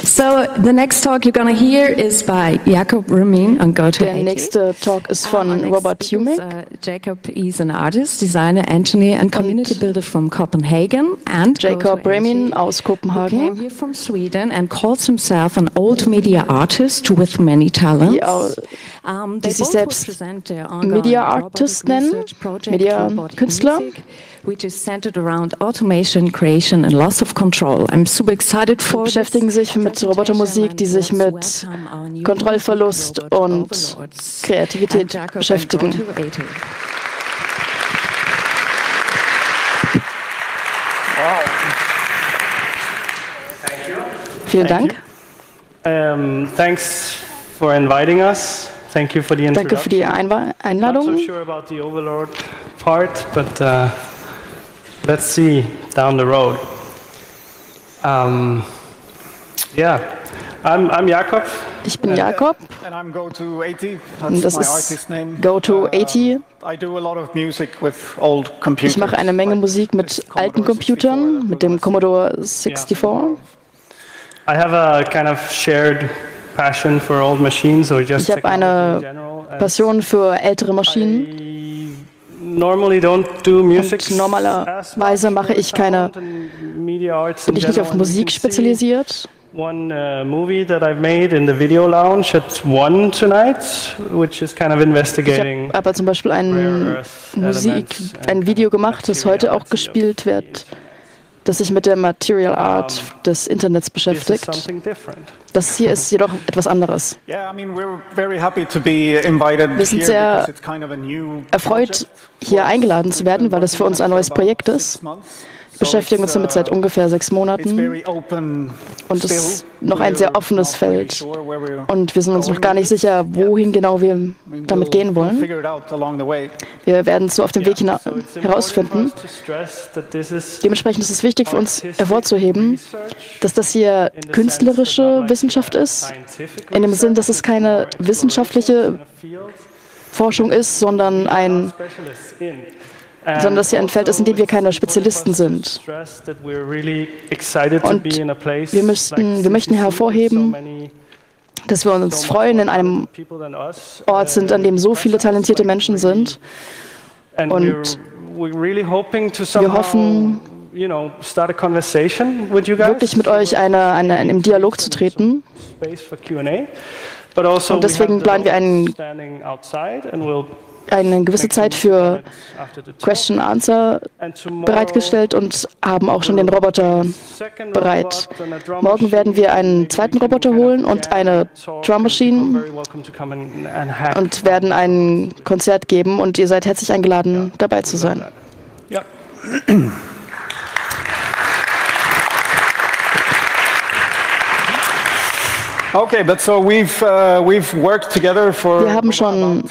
So, the next talk you're going to hear is by Jakob Remin on Go to Der nächste Talk ist von Robert Humick. Jacob is an artist, designer, engineer and community builder from Copenhagen. And Jacob Remin aus Kopenhagen. He came here from Sweden and calls himself an old media artist with many talents. Die sich selbst Media Artist nennen, Media-Künstler. Which is centered around automation, creation and loss of control. I'm super excited for this. Beschäftigen sich mit Robotermusik, die sich mit Kontrollverlust und Kreativität beschäftigen. Vielen Dank. Thanks for inviting us. Thank you for the introduction. Danke für die Einladung. Not so sure about the overlord part, but let's see down the road. Yeah, I'm Jakob. Ich bin Jakob. And I'm Go280. Und das ist Go280. I do a lot of music with old computers. Ich mache eine Menge Musik mit alten Computern, mit dem Commodore 64. I have a kind of shared passion for old machines, or just ich habe eine Passion für ältere Maschinen. Normally don't do music. Und normalerweise mache ich keine, bin ich nicht auf Musik spezialisiert. One movie that I've made in the video lounge at 1 tonight, which is kind of investigating. Ich habe aber zum Beispiel ein Video gemacht, das heute auch gespielt wird, das sich mit der Material Art des Internets beschäftigt. Das hier ist jedoch etwas anderes. Wir sind sehr erfreut, hier eingeladen zu werden, weil das für uns ein neues Projekt ist. Wir beschäftigen uns damit seit ungefähr 6 Monaten und es ist noch ein sehr offenes Feld und wir sind uns noch gar nicht sicher, wohin genau wir damit gehen wollen. Wir werden es so auf dem Weg herausfinden. Dementsprechend ist es wichtig für uns hervorzuheben, dass das hier künstlerische Wissenschaft ist, in dem Sinn, dass es keine wissenschaftliche Forschung ist, sondern dass hier ein Feld ist, in dem wir keine Spezialisten sind. Und wir möchten hervorheben, dass wir uns freuen, in einem Ort sind, an dem so viele talentierte Menschen sind. Und wir hoffen, wirklich mit euch im Dialog zu treten. Und deswegen planen wir eine gewisse Zeit für Question Answer bereitgestellt und haben auch schon den Roboter bereit. Morgen werden wir einen zweiten Roboter holen und eine Drum Machine und werden ein Konzert geben und ihr seid herzlich eingeladen, dabei zu sein. Ja. Okay, but so we've worked together for Wir haben schon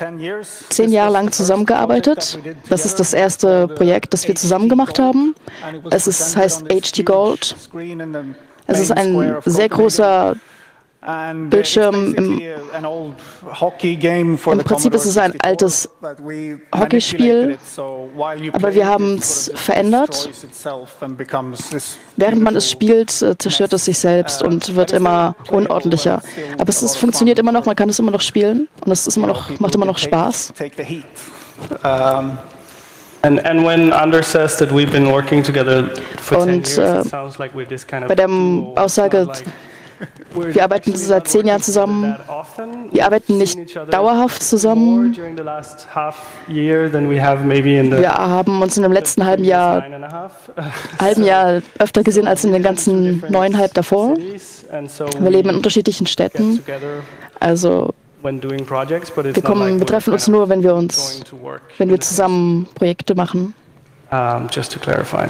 10 Jahre lang zusammengearbeitet. Das ist das erste Projekt, das wir zusammen gemacht haben. Es heißt HT Gold. Es ist ein sehr großer Bildschirm. Im Prinzip ist es ein altes Hockeyspiel, aber wir haben es verändert. Während man es spielt, zerstört es sich selbst und wird immer unordentlicher. Aber es funktioniert immer noch, man kann es immer noch spielen und es ist macht immer noch Spaß. And when Anders says that we've been working together for 10 years, it sounds like we're this kind of bei der Aussage, wir arbeiten seit 10 Jahren zusammen. Wir arbeiten nicht dauerhaft zusammen. Wir haben uns in dem letzten halben Jahr öfter gesehen als in den ganzen 9,5 davor. Wir leben in unterschiedlichen Städten. Also wir treffen uns nur, wenn wir zusammen Projekte machen. Just to clarify.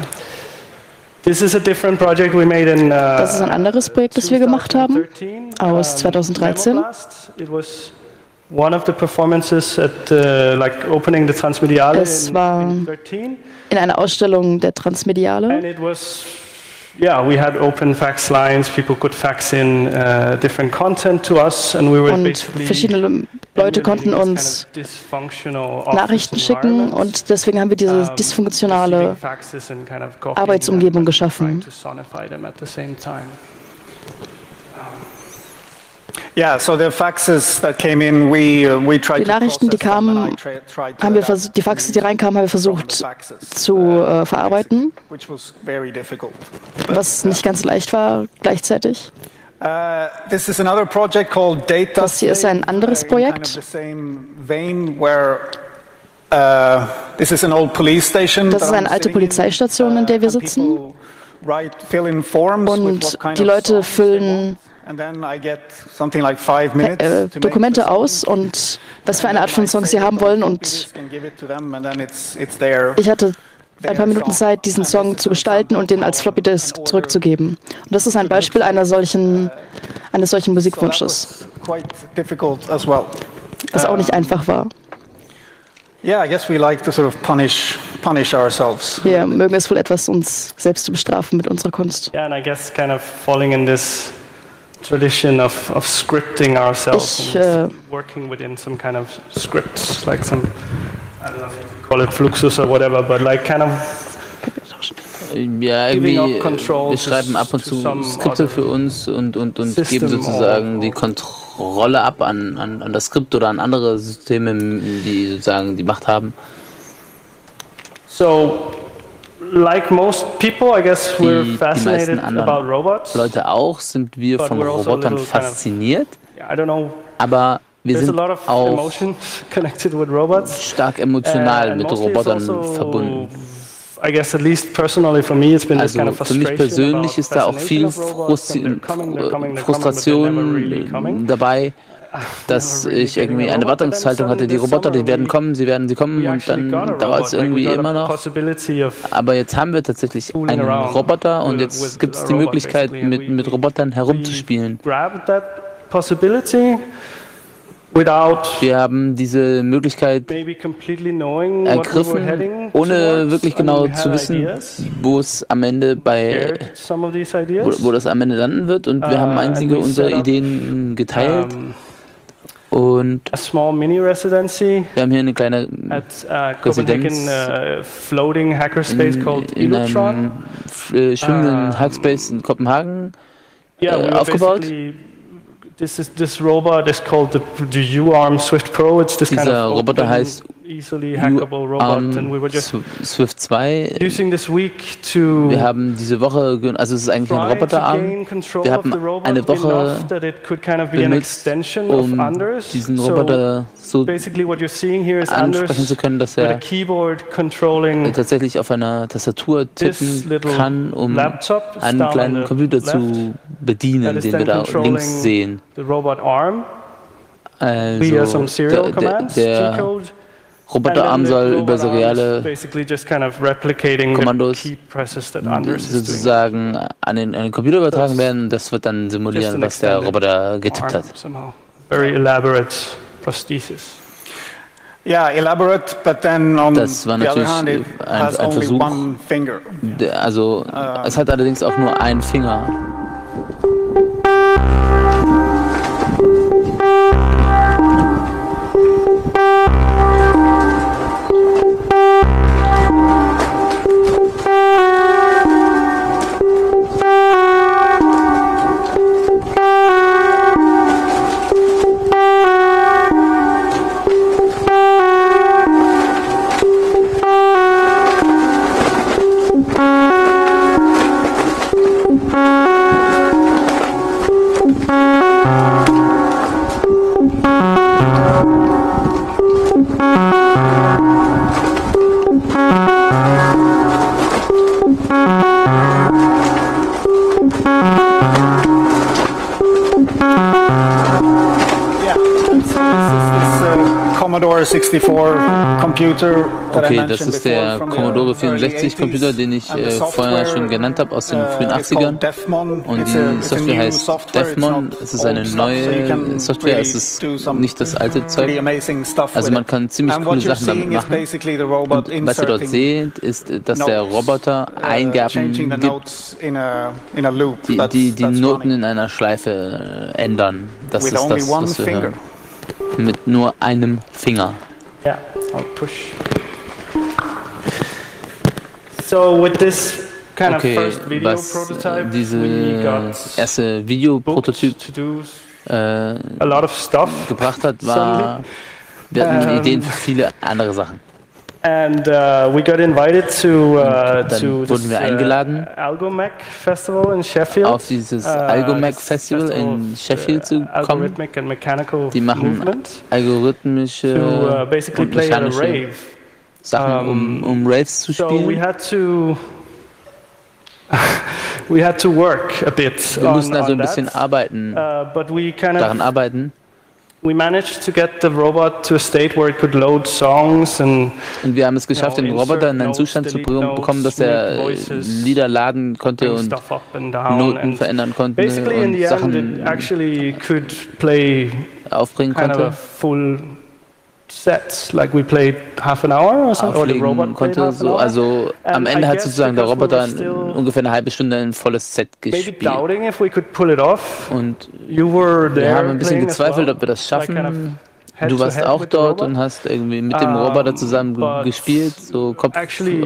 This is a different project we made in, das ist ein anderes Projekt, das wir gemacht haben, aus 2013. It was one of the performances at like opening the Transmediale in einer Ausstellung der Transmediale. And it was yeah, we had open fax lines. People could fax in different content to us, and we were basically verschiedene Leute konnten uns Nachrichten schicken und deswegen haben wir diese dysfunktionale Arbeitsumgebung geschaffen. Yeah, so the faxes that came in, we tried die Nachrichten, die kamen, die Faxe, die reinkamen, haben wir versucht zu verarbeiten, was nicht ganz leicht war gleichzeitig. This is another project called Data. Das hier ist ein anderes Projekt. This is an old police station. Das ist eine alte Polizeistation, in der wir sitzen. Und die Leute füllen Dokumente aus und was für eine Art von Songs sie haben wollen. Und ich hatte ein paar Minuten Zeit, diesen Song zu gestalten und den als Floppy Disk zurückzugeben. Und das ist ein Beispiel eines solchen Musikwunsches, was auch nicht einfach war. Yeah, I guess we like to sort of punish ourselves. Wir mögen es wohl etwas, uns selbst zu bestrafen mit unserer Kunst. Yeah, and I guess kind of falling in this tradition of scripting ourselves and working within some kind of scripts, like some, I don't know if you call it Fluxus or whatever, but like kind of ja, irgendwie, wir schreiben ab und zu Skripte für uns und geben sozusagen die Kontrolle ab an das Skript oder an andere Systeme, die sozusagen die Macht haben. So, like most people, I guess we're fascinated about robots. Leute auch, sind wir von Robotern fasziniert, aber wir sind auch stark emotional mit Robotern verbunden. I guess at least personally for me, it's been this kind of für mich persönlich ist da auch viel Frustration dabei, dass ich irgendwie eine Erwartungshaltung hatte, die Roboter, sie kommen und dann dauert es irgendwie immer noch. Aber jetzt haben wir tatsächlich einen Roboter und jetzt gibt es die Möglichkeit, mit Robotern herumzuspielen. Wir haben diese Möglichkeit ergriffen, ohne wirklich genau zu wissen, wo es am Ende wo das am Ende landen wird. Und wir haben einige unserer Ideen geteilt. Und wir haben hier eine kleine Residenz in einem schwimmenden Hackspace in Kopenhagen aufgebaut. This robot is called the U-Arm Swift Pro. It's this kind of Roboter heißt easily hackable robot, and we were just Swift 2. using this week to. Wir haben diese Woche, also es ist eigentlich ein Roboterarm. Wir haben eine Woche benutzt, diesen Roboter so ansprechen zu können, dass er tatsächlich auf einer Tastatur tippen kann, um einen kleinen Computer zu bedienen, den wir da links sehen. Also der Roboterarm soll über seriale Kommandos sozusagen an den Computer übertragen werden. Das wird dann simulieren, was der Roboter getippt hat. Very elaborate prosthesis. Yeah, elaborate, but then on das war natürlich ein Versuch. Also es hat allerdings auch nur einen Finger. Commodore 64 computer. Okay, das ist der Commodore 64 Computer, den ich vorher schon genannt habe, aus den frühen 80ern. Und die Software heißt Defmon. Es ist eine neue Software, es ist nicht das alte Zeug. Also man kann ziemlich coole Sachen damit machen. Und was ihr dort seht, ist, dass der Roboter Eingaben gibt, die Noten in einer Schleife ändern. Das ist das, was wir hören. Mit nur einem Finger. Yeah, I'll push. So with this kind of first video prototype, diese erste Videoprototyp a lot of stuff gebracht hat, war, wir hatten Ideen für viele andere Sachen. And we got invited to wurden wir eingeladen, Algomac Festival in Sheffield. Auf dieses Algomac Festival in Sheffield zu kommen. Die machen algorithmische und mechanische Sachen, um Raves zu spielen. So we had to work a bit. Wir mussten also ein bisschen daran arbeiten. We managed to get the robot to a state where it could load songs and wir haben es geschafft, den Roboter in einen Zustand zu bekommen, dass er Lieder laden konnte und Noten verändern konnte und Sachen aufbringen konnte. Sets, like we played half an hour or something, or the robot konnte so, also am Ende hat sozusagen der Roboter ungefähr eine halbe Stunde ein volles Set gespielt. Und wir haben ein bisschen gezweifelt, ob wir das schaffen. Du warst auch dort und hast irgendwie mit dem Roboter zusammen gespielt, so Kopf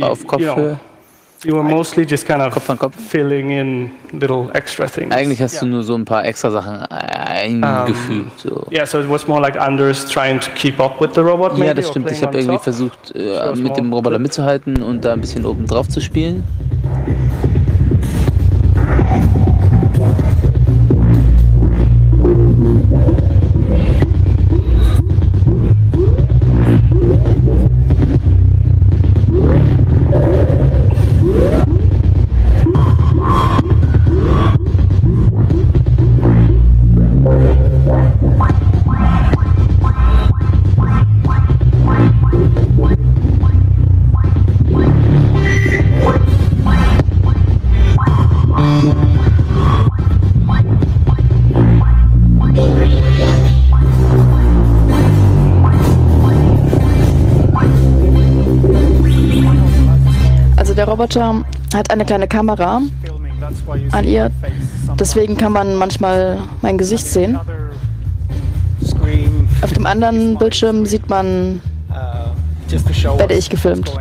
auf Kopfhöhe. You were mostly just kind of Kopf an Kopf. Filling in little extra things. Eigentlich hast du nur so ein paar extra Sachen eingefügt. So. Yeah, so it was more like Anders trying to keep up with the robot. Ja, das stimmt. Ich habe irgendwie versucht, mit dem Roboter mitzuhalten und da ein bisschen oben drauf zu spielen. Der Roboter hat eine kleine Kamera an ihr, deswegen kann man manchmal mein Gesicht sehen. Auf dem anderen Bildschirm sieht man, werde ich gefilmt.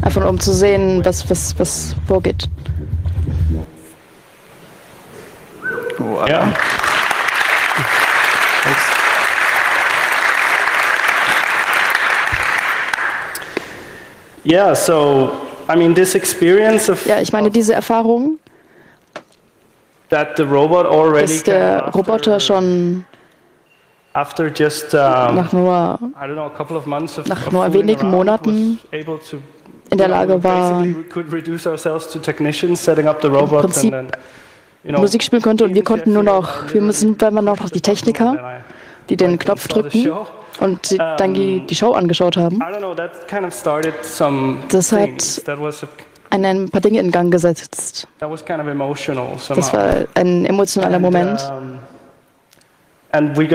Einfach nur um zu sehen, was vorgeht. Ja. Yeah, so I mean, this experience of, ja, ich meine, diese Erfahrung, that the robot already dass der Roboter schon nach nur wenigen Monaten in der Lage war, im Prinzip Musik spielen konnte und wir konnten nur noch, wir waren noch die Techniker, die den Knopf drücken und dann die Show angeschaut haben. Das hat ein paar Dinge in Gang gesetzt. Das war ein emotionaler Moment. Und wir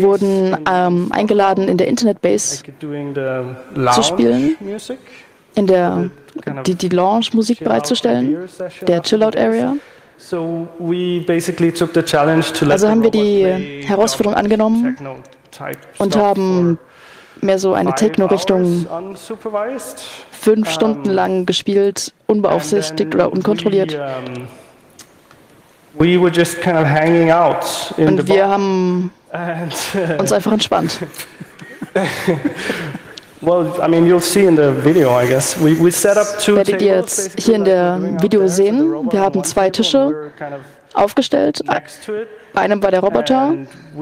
wurden eingeladen, in der Internetbase zu spielen, in der die Lounge-Musik bereitzustellen, der Chill-Out-Area. Also haben wir die Herausforderung angenommen und haben mehr so eine Techno-Richtung 5 Stunden lang gespielt, unbeaufsichtigt oder unkontrolliert. Und wir haben uns einfach entspannt. Werdet ihr jetzt hier in der Video sehen, wir haben 2 Tische aufgestellt. Bei einem war der Roboter und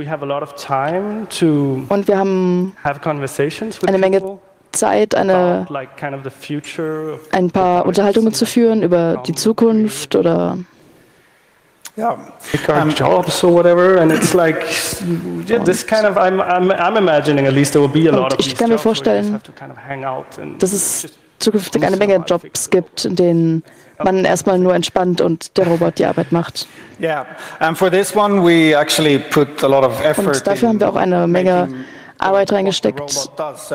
wir haben eine Menge Zeit, ein paar Unterhaltungen zu führen über die Zukunft oder jobs or whatever, and it's like this kind of I'm imagining at least there will be a lot of these ich kann mir vorstellen, dass es zukünftig eine Menge Jobs gibt, in denen man erstmal nur entspannt und der Robot die Arbeit macht. And for this one we actually put a lot of effort. Und dafür haben wir auch eine Menge Arbeit reingesteckt, dass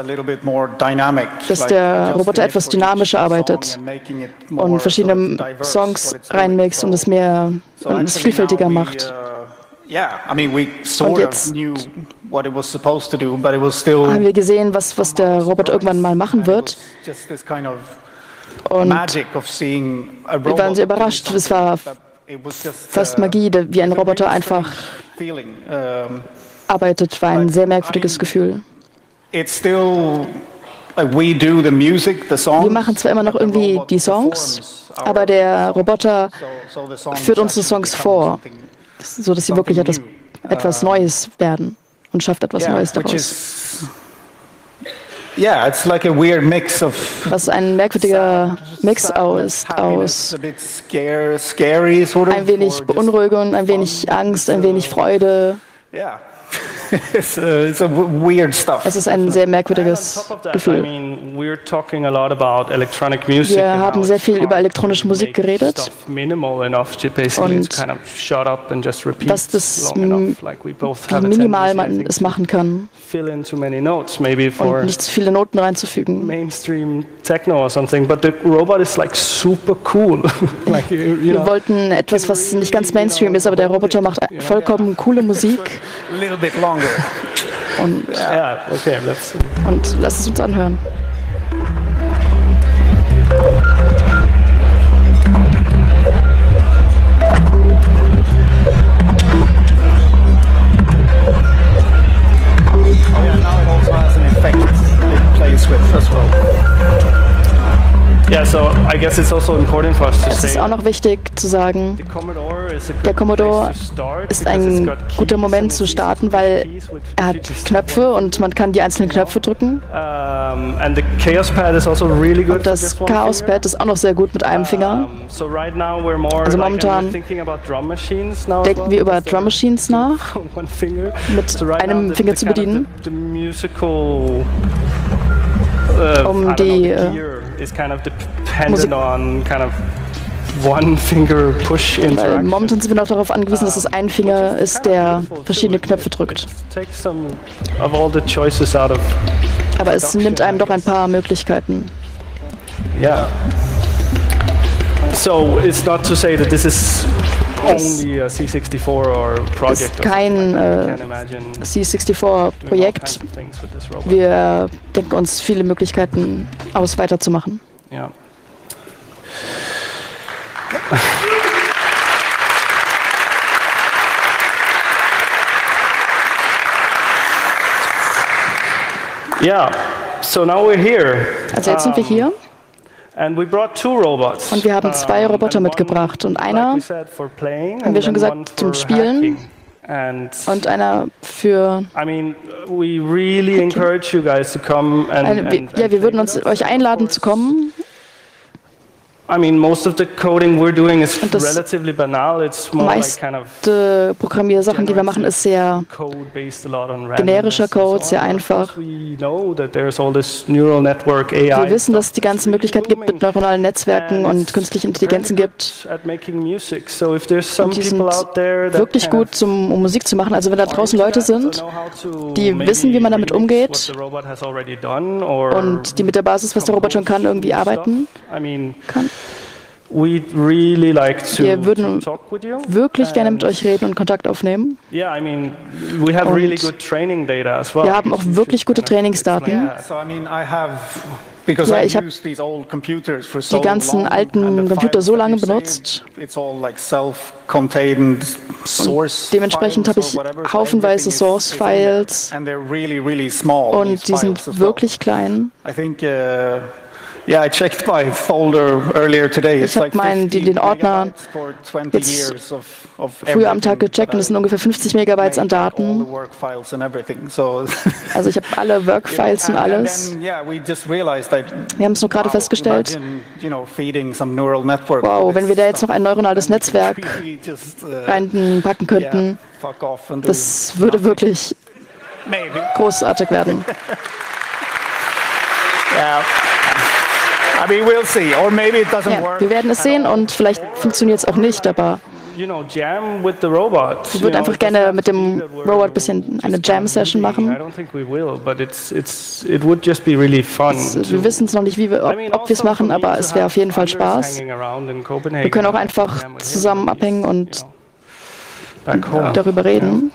der Roboter etwas dynamischer arbeitet und verschiedene Songs reinmixt und es vielfältiger macht. Und jetzt haben wir gesehen, was der Roboter irgendwann mal machen wird. Und wir waren sehr überrascht. Es war fast Magie, wie ein Roboter einfach arbeitet, war ein sehr merkwürdiges Gefühl. Wir machen zwar immer noch irgendwie die Songs, aber der Roboter führt unsere Songs vor, sodass sie wirklich etwas Neues werden und schafft etwas Neues daraus. Was ein merkwürdiger Mix aus ein wenig Beunruhigung, ein wenig Angst, ein wenig Freude. Es ist ein sehr merkwürdiges Gefühl. Wir haben sehr viel über elektronische Musik geredet und dass das minimal man es machen kann und nicht zu viele Noten reinzufügen. Wir wollten etwas, was nicht ganz Mainstream ist, aber der Roboter macht vollkommen coole Musik. Und lass es uns anhören. Es ist auch noch wichtig zu sagen, der Commodore ist ein guter Moment zu starten, weil er hat Knöpfe und man kann die einzelnen Knöpfe drücken. Und das Chaospad ist auch noch sehr gut mit einem Finger. Also momentan denken wir über Drum Machines nach, mit einem Finger zu bedienen. Um die Musik. Weil momentan sind wir noch darauf angewiesen, dass es ein Finger ist, der verschiedene Knöpfe drückt. Aber es nimmt einem doch ein paar Möglichkeiten. So it's not to say that this is only a C64 or project. Ist kein C64-Projekt. Wir denken uns viele Möglichkeiten aus, weiterzumachen. Ja. So now we're here. Also jetzt sind wir hier. And we brought two robots. Und wir haben zwei Roboter mitgebracht. Und einer, haben wir schon gesagt, zum Spielen. Und einer für... we really encourage you guys to come wir würden euch einladen zu kommen. Most of the coding we're doing is relatively banal. It's more like kind of Programmiersachen, die wir machen, ist sehr generischer Code, sehr einfach. Wir wissen, dass es die ganze Möglichkeit gibt, mit neuronalen Netzwerken und künstlichen Intelligenzen gibt. Und die sind wirklich gut, um Musik zu machen. Also wenn da draußen Leute sind, die wissen, wie man damit umgeht und die mit der Basis, was der Roboter schon kann, irgendwie arbeiten kann. Wir würden wirklich gerne mit euch reden und Kontakt aufnehmen. Wir haben auch wirklich gute Trainingsdaten. Ja, ich habe die ganzen alten Computer so lange benutzt. Und dementsprechend habe ich haufenweise Source-Files. Und die sind wirklich klein. Yeah, I checked my folder earlier today. Ich habe den Ordner jetzt früher am Tag gecheckt und es sind ungefähr 50 Megabytes an Daten. Also ich habe alle Workfiles und alles. Wir haben es nur gerade festgestellt. Wow, wenn wir da jetzt noch ein neuronales Netzwerk reinpacken könnten, das würde wirklich großartig werden. Wir werden es sehen und vielleicht funktioniert es auch nicht, aber ich würde einfach gerne mit dem Robot ein bisschen eine Jam-Session machen. Wir wissen es noch nicht, ob wir es machen, aber es wäre auf jeden Fall Spaß. Wir können auch einfach zusammen abhängen und darüber reden.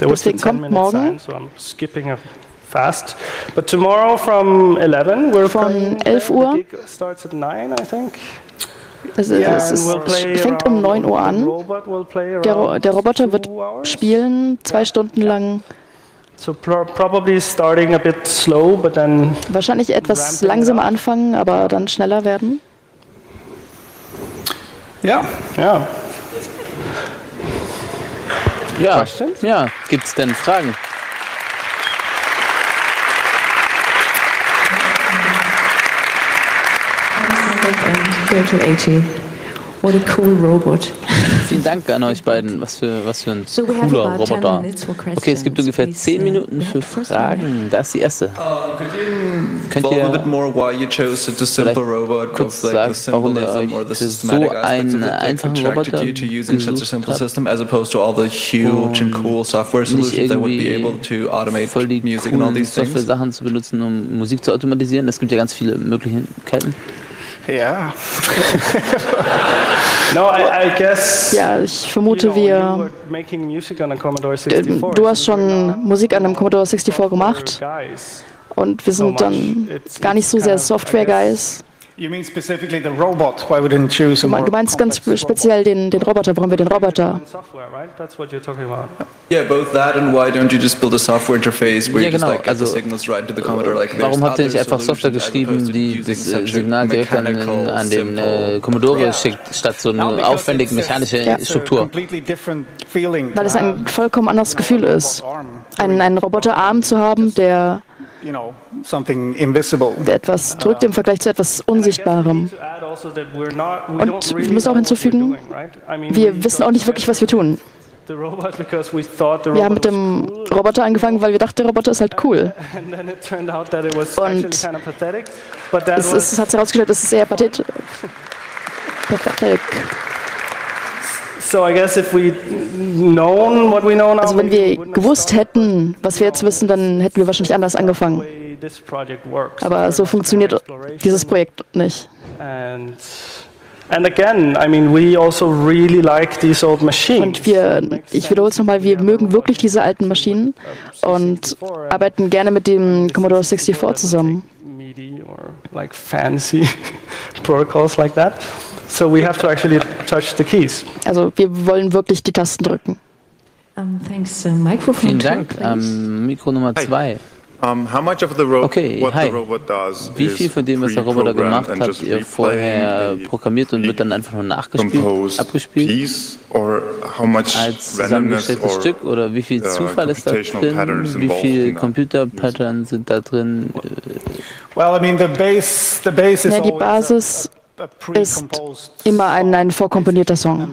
Deswegen kommt morgen. Fast. But tomorrow from 11, von 11 Uhr. Es fängt um 9 Uhr an. Der Roboter wird spielen 2 Stunden lang. Wahrscheinlich etwas langsamer anfangen, aber dann schneller werden. Ja. Gibt es denn Fragen? What a cool robot. Vielen Dank an euch beiden. Was für ein cooler Roboter. Okay, es gibt ungefähr 10 Minuten für Fragen. Da ist die erste. Könnt ihr vielleicht kurz sagen, warum ihr euch für so einen einfachen Roboter gesucht habt? Nicht irgendwie voll die coolen Software-Sachen zu benutzen, um Musik zu automatisieren. Es gibt ja ganz viele Möglichkeiten. Ja. Ja, ich vermute, du hast schon Musik an einem Commodore 64 gemacht und wir sind dann gar nicht so sehr Software-Guys. Du meinst ganz speziell den Roboter, warum wir den Roboter? Yeah, both that and why don't you just build a software interface where you just like get the signals right to the Commodore like this? Warum habt ihr nicht einfach Software geschrieben, die das Signal direkt an den Commodore schickt, statt so eine aufwendige mechanische Struktur? Weil es ein vollkommen anderes Gefühl ist, einen Roboterarm zu haben, der etwas drückt im Vergleich zu etwas Unsichtbarem. Und wir müssen auch hinzufügen, wir wissen auch nicht wirklich, was wir tun. Wir haben mit dem Roboter angefangen, weil wir dachten, der Roboter ist halt cool. Und es hat sich herausgestellt, es ist eher pathetic. Also wenn wir gewusst hätten, was wir jetzt wissen, dann hätten wir wahrscheinlich anders angefangen. Aber so funktioniert dieses Projekt nicht. Und ich wiederhole es nochmal, wir mögen wirklich diese alten Maschinen und arbeiten gerne mit dem Commodore 64 zusammen. So we have to actually touch the keys. Also wir wollen wirklich die Tasten drücken. Thanks. Vielen Dank. Mikro Nummer 2. Okay, hi. Wie viel von dem, was der Roboter gemacht hat, habt ihr vorher programmiert und wird dann einfach nur abgespielt? Als zusammengestelltes Stück? Oder wie viel Zufall ist da drin? Wie viele Computer-Patterns sind da drin? Die Basis ist immer ein vorkomponierter Song.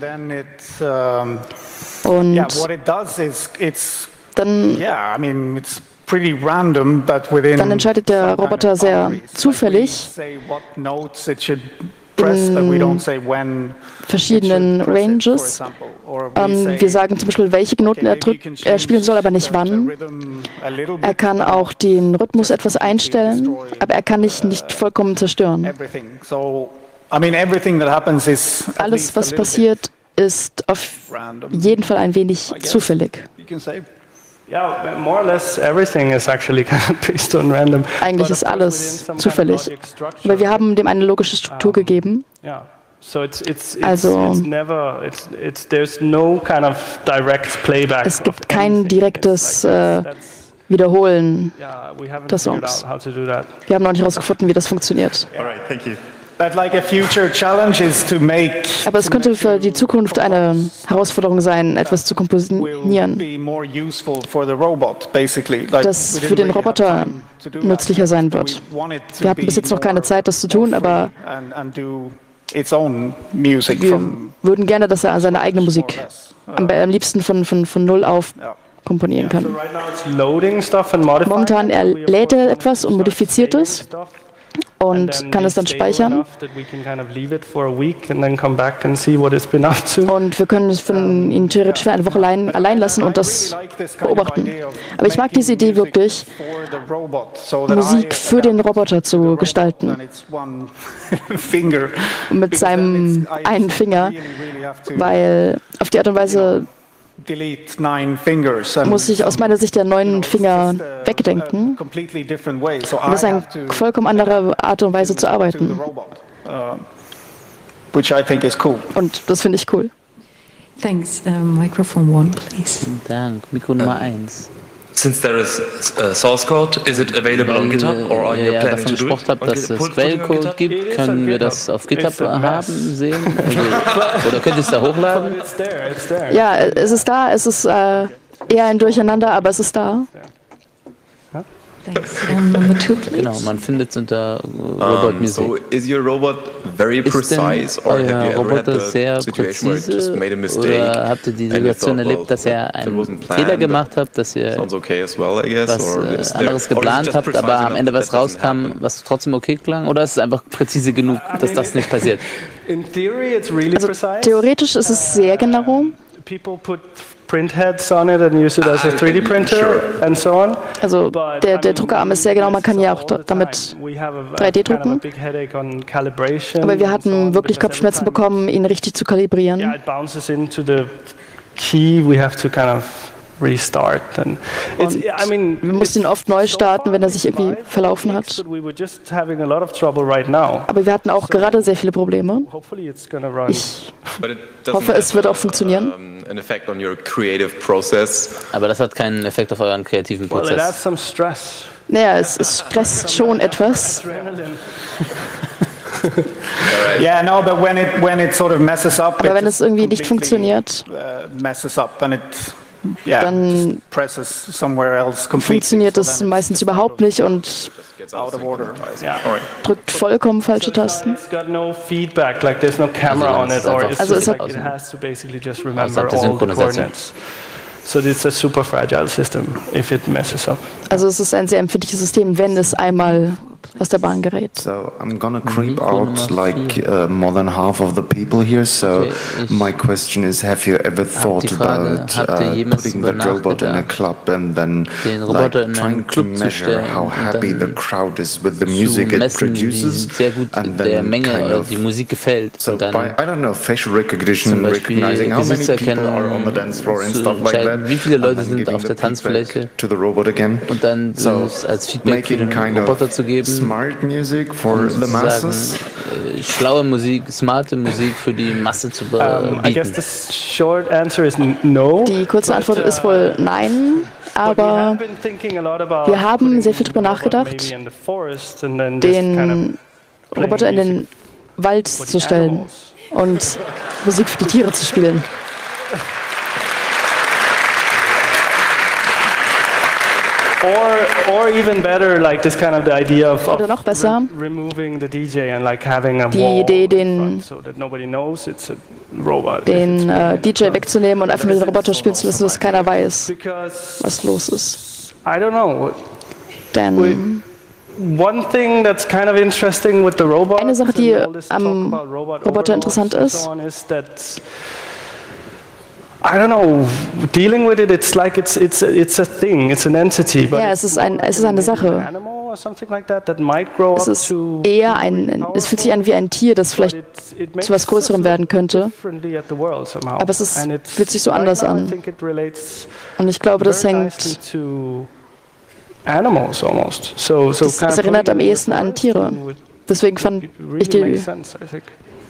Und dann entscheidet der Roboter sehr zufällig in verschiedenen Ranges. Wir sagen zum Beispiel, welche Noten er spielen soll, aber nicht wann. Er kann auch den Rhythmus etwas einstellen, aber er kann nicht vollkommen zerstören. Alles, was passiert, ist auf jeden Fall ein wenig zufällig. Eigentlich ist alles zufällig. Aber wir haben dem eine logische Struktur gegeben. Also es gibt kein direktes Wiederholen der Songs. Wir haben noch nicht herausgefunden, wie das funktioniert. Aber es könnte für die Zukunft eine Herausforderung sein, etwas zu komponieren, das für den Roboter nützlicher sein wird. Wir hatten bis jetzt noch keine Zeit, das zu tun, aber wir würden gerne, dass er seine eigene Musik am liebsten von Null auf komponieren kann. Momentan lädt er etwas und modifiziert es und kann es dann speichern. Und wir können es von ihn theoretisch für eine Woche allein lassen und das beobachten. Aber ich mag diese Idee wirklich, Musik für den Roboter zu gestalten. Mit seinem einen Finger, weil auf die Art und Weise muss ich aus meiner Sicht der 9 Finger wegdenken. Und das ist eine vollkommen andere Art und Weise zu arbeiten. Und das finde ich cool. Thanks. Microphone 1, please. Vielen Dank. Mikro Nummer 1. Since there is source code, is it available on GitHub or are you planning to do it? Davon gesprochen habt, dass es Quellcode gibt, können wir das auf GitHub sehen? Oder könnt ihr es da hochladen? Ja, es ist da. Es ist eher ein Durcheinander, aber es ist da. Number 2, please. Genau, man findet es unter Robot Music. So is your robot very precise or have you ever had the situation where it just made a mistake? Oder habt ihr die Situation erlebt, dass ihr einen Fehler gemacht habt, dass ihr was anderes geplant habt, aber am Ende was rauskam, was trotzdem okay klang? Oder ist es einfach präzise genug, dass das nicht passiert? Also, theoretisch ist es sehr genau. Printheads on it and use it as a 3D printer and so on. Also der Druckerarm ist sehr genau, man kann ja auch damit 3D drucken. Aber wir hatten wirklich Kopfschmerzen bekommen, ihn richtig zu kalibrieren. Yeah, it bounces into the key. We have to kind of restart. And wir mussten ihn oft neu starten, wenn er sich irgendwie verlaufen hat. Aber wir hatten auch gerade sehr viele Probleme. Ich hoffe, es wird auch funktionieren. Aber das hat keinen Effekt auf euren kreativen Prozess. Naja, es stresst schon etwas. Aber wenn es irgendwie nicht funktioniert, dann funktioniert das meistens überhaupt nicht und drückt vollkommen falsche Tasten. Also es hat So it's a super fragile system if it messes up. Also es ist ein sehr empfindliches System, wenn es einmal aus der Bahn gerät. So I'm gonna creep out like more than half of the people here. So my question is, have you ever thought about putting the robot in a club and then like trying to measure how happy the crowd is with the music it produces? And then kind of, die Musik gefällt. So by, I don't know, facial recognition, recognizing how many people are on the dance floor and stuff like that. Wie viele Leute sind auf der Tanzfläche? To the robot again. Und dann als Feedback für den Roboter zu geben. Smart music for the masses. Schlaue Musik, smarte Musik für die Masse zu bieten. I guess the short answer is no. Die kurze Antwort ist wohl nein, aber wir haben sehr viel darüber nachgedacht, den Roboter in den Wald zu stellen und Musik für die Tiere zu spielen. Or even better, like this kind of the idea of Oder noch besser, removing the DJ and like having a die wall Idee, so that nobody knows it's a robot. Den DJ wegzunehmen und einfach nur den Roboter spielen zu lassen, dass keiner weiß, was los ist. I don't know. Denn one thing that's kind of interesting with the robot, eine Sache, die am Roboter interessant ist, I don't know, dealing with it, it's like it's a thing, it's an entity. But ja, es ist eine Sache. Es ist eher es fühlt sich an wie ein Tier, das vielleicht zu was Größerem werden könnte. Aber es fühlt sich so anders an. Und ich glaube, das hängt. Das erinnert am ehesten an Tiere. Deswegen fand ich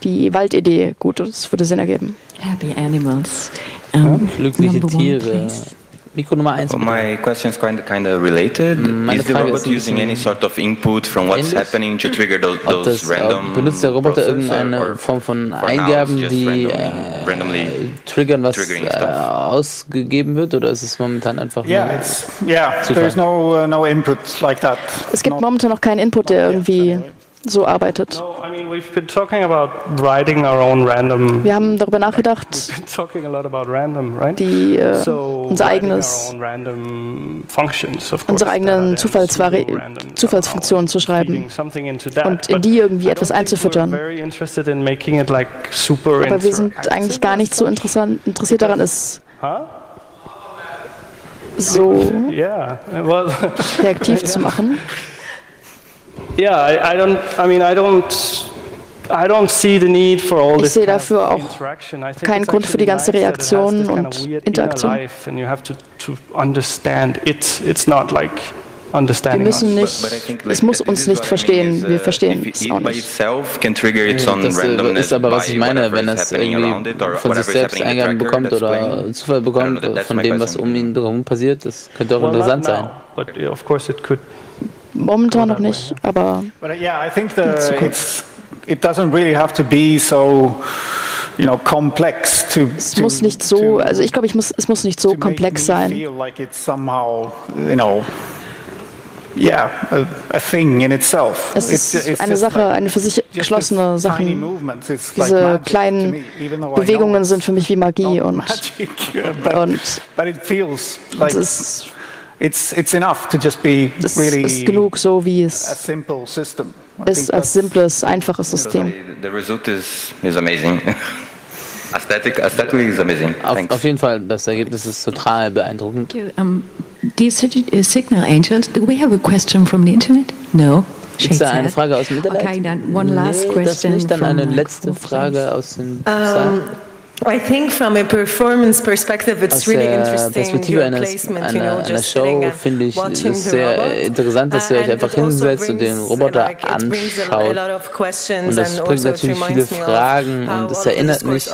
die Waldidee gut. Das würde Sinn ergeben. Happy animals. Glückliche Tiere. Mikro Nummer 1. My question is kind of related. Is the robot using any sort of input from what's happening to trigger those random benutzt der Roboter irgendeine Form von Eingaben, die triggern, was ausgegeben wird, oder ist es momentan einfach there's no input like that. Es gibt momentan noch keinen Input, der irgendwie so arbeitet. No, I mean, we've been talking about writing our own random. Wir haben darüber nachgedacht, talking a lot about random, right? Unser eigenes, unsere eigenen Zufallsfunktionen zu schreiben und in die irgendwie etwas einzufüttern. Aber wir sind eigentlich gar nicht so interessiert daran, es so reaktiv zu machen. Yeah, I don't see the need for all this. Ich sehe dafür auch keinen Grund für die ganze Reaktion und Interaktion. Wir müssen nicht, es muss uns nicht verstehen, wir verstehen es auch nicht. Das ist aber, was ich meine, wenn es irgendwie von sich selbst Eingaben bekommt oder Zufall bekommt von dem, was um ihn herum passiert, das könnte auch interessant sein. Momentan noch nicht, aber I think it doesn't really have to be so, complex to. Es muss nicht so, also ich glaube, es muss nicht so komplex sein. A thing in itself. Es ist eine Sache, eine für sich geschlossene Sache. Diese kleinen Bewegungen sind für mich wie Magie und es ist. It's enough to just be really. Es ist genug, so wie es ist, als simples, einfaches System. The result is amazing. Aesthetically is amazing. Auf jeden Fall, das Ergebnis ist total beeindruckend. Dear Signal Angels, do we have a question from the internet? No. Gibt es da eine Frage aus dem Internet? Okay, then one last question. Das nicht, dann eine letzte Frage aus dem Saal. I think from a performance perspective, it's really interesting. Your placement, einer Show finde ich es sehr interessant, dass ihr euch einfach hinsetzt und den Roboter anschaut. Und das bringt natürlich viele Fragen und es erinnert mich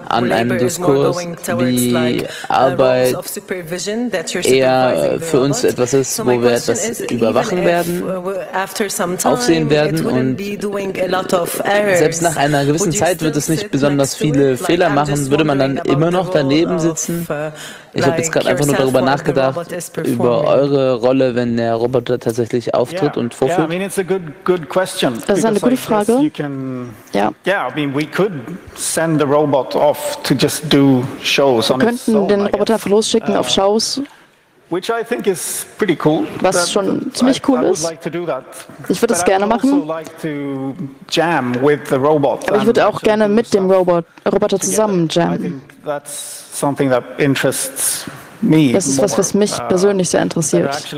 an einen Diskurs, wie Arbeit eher für uns etwas ist, wo wir etwas überwachen werden, aufsehen werden und selbst nach einer gewissen Zeit wird es nicht besonders viele Fehler machen, würde man dann immer noch daneben sitzen? Ich habe jetzt gerade einfach nur darüber nachgedacht, über eure Rolle, wenn der Roboter tatsächlich auftritt und vorführt. Das ist eine gute Frage. Ja. Wir könnten den Roboter einfach losschicken auf Shows. Was schon ziemlich cool ist. Ich würde es gerne machen. Aber ich würde auch gerne mit dem Roboter zusammen jammen. Das ist was mich persönlich sehr interessiert. Ich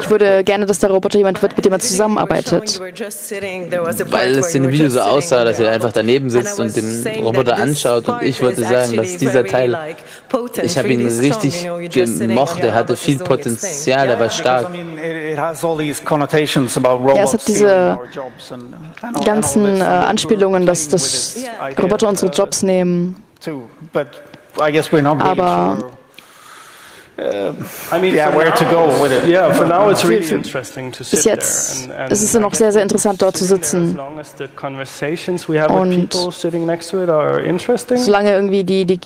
würde gerne, dass der Roboter jemand wird, mit dem man zusammenarbeitet. Weil es in dem Video so aussah, dass er einfach daneben sitzt und den Roboter anschaut. Und ich wollte sagen, dass dieser Teil, ich habe ihn richtig gemocht, er hatte viel Potenzial, er war stark. Ja, es hat diese ganzen Anspielungen, dass Roboter unsere Jobs nehmen. Aber bis jetzt ist es noch sehr, sehr interessant, dort zu sitzen. Und solange irgendwie die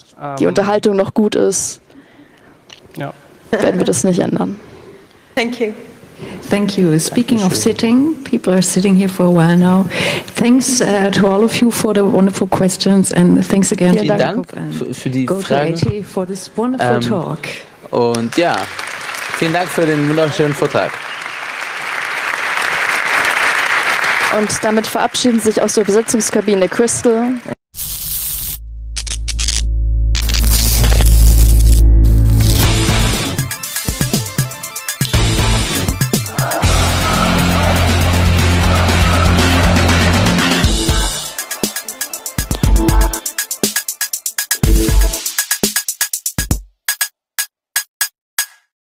Unterhaltung noch gut ist, werden wir das nicht ändern. Thank you. Thank you. Speaking of sitting, people are sitting here for a while now. Thanks to all of you for the wonderful questions and thanks again Vielen Dank für die Fragen. For this wonderful talk. Und ja, vielen Dank für den wunderschönen Vortrag. Und damit verabschieden sich aus der Übersetzungskabine Crystal